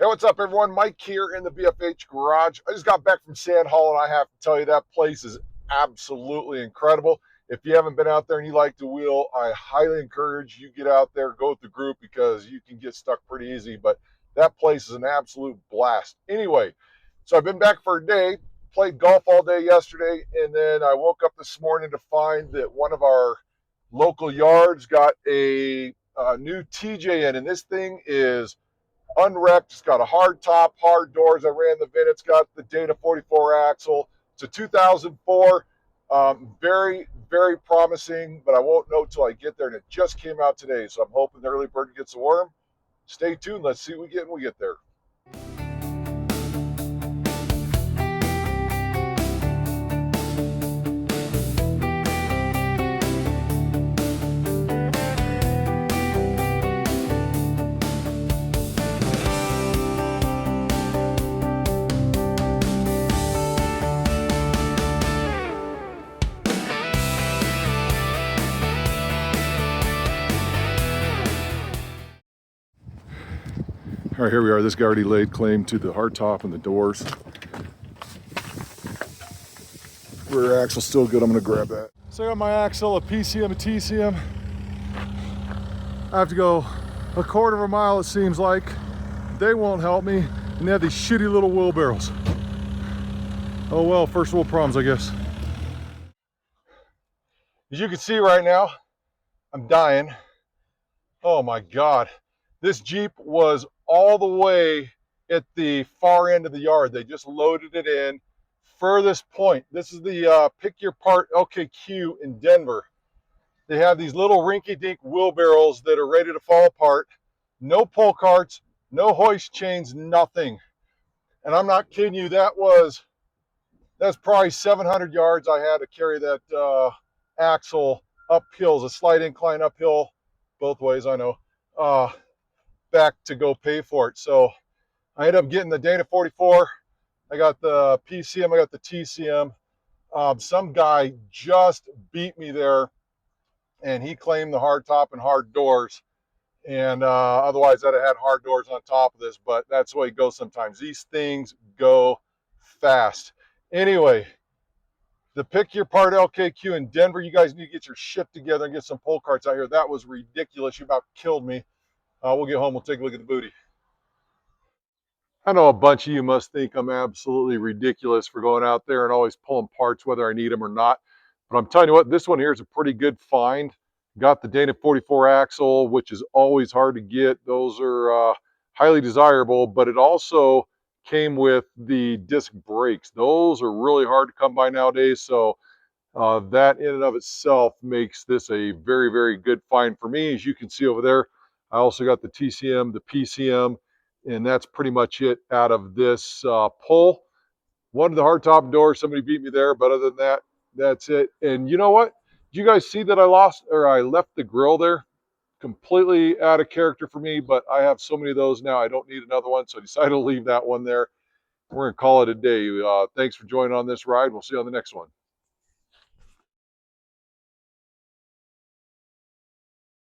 Hey, what's up, everyone? Mike here in the BFH garage. I just got back from Sand Hall, and I have to tell you that place is absolutely incredible. If you haven't been out there and you like to wheel, I highly encourage you get out there, go with the group, because you can get stuck pretty easy. But that place is an absolute blast. Anyway, so I've been back for a day, played golf all day yesterday, and then I woke up this morning to find that one of our local yards got a new TJ in, and this thing is unwrecked. It's got a hard top, hard doors. I ran the VIN. It's got the Data 44 axle. It's a 2004. Very, very promising, but I won't know till I get there, and it just came out today, so I'm hoping the early bird gets the worm. Stay tuned. Let's see what we get when we get there. All right, here we are. This guy already laid claim to the hard top and the doors. Rear axle's still good. I'm gonna grab that. So I got my axle, a PCM, a TCM. I have to go a quarter of a mile, it seems like. They won't help me, and they have these shitty little wheelbarrows. Oh well, first world problems, I guess. As you can see right now, I'm dying. Oh my God. This Jeep was all the way at the far end of the yard. They just loaded it in. Furthest point, this is the Pick Your Part LKQ in Denver. They have these little rinky-dink wheelbarrows that are ready to fall apart. No pull carts, no hoist chains, nothing. And I'm not kidding you, that's probably 700 yards I had to carry that axle uphill. It's a slight incline uphill both ways, I know. Back to go pay for it. So I ended up getting the Data 44. I got the PCM, I got the TCM. Some guy just beat me there, and he claimed the hard top and hard doors. And otherwise, I'd have had hard doors on top of this, but that's the way it goes sometimes. These things go fast. Anyway, the Pick Your Part LKQ in Denver, you guys need to get your shit together and get some pull carts out here. That was ridiculous. You about killed me. We'll get home. We'll take a look at the booty. I know a bunch of you must think I'm absolutely ridiculous for going out there and always pulling parts whether I need them or not. But I'm telling you what, this one here is a pretty good find. Got the Dana 44 axle, which is always hard to get. Those are highly desirable, but it also came with the disc brakes. Those are really hard to come by nowadays. So that in and of itself makes this a very, very good find for me. As you can see over there, I also got the TCM, the PCM, and that's pretty much it out of this pull. One of the hardtop doors, somebody beat me there, but other than that, that's it. And you know what? Did you guys see that I left the grill there? Completely out of character for me, but I have so many of those now, I don't need another one, so I decided to leave that one there. We're gonna call it a day. Thanks for joining on this ride. We'll see you on the next one.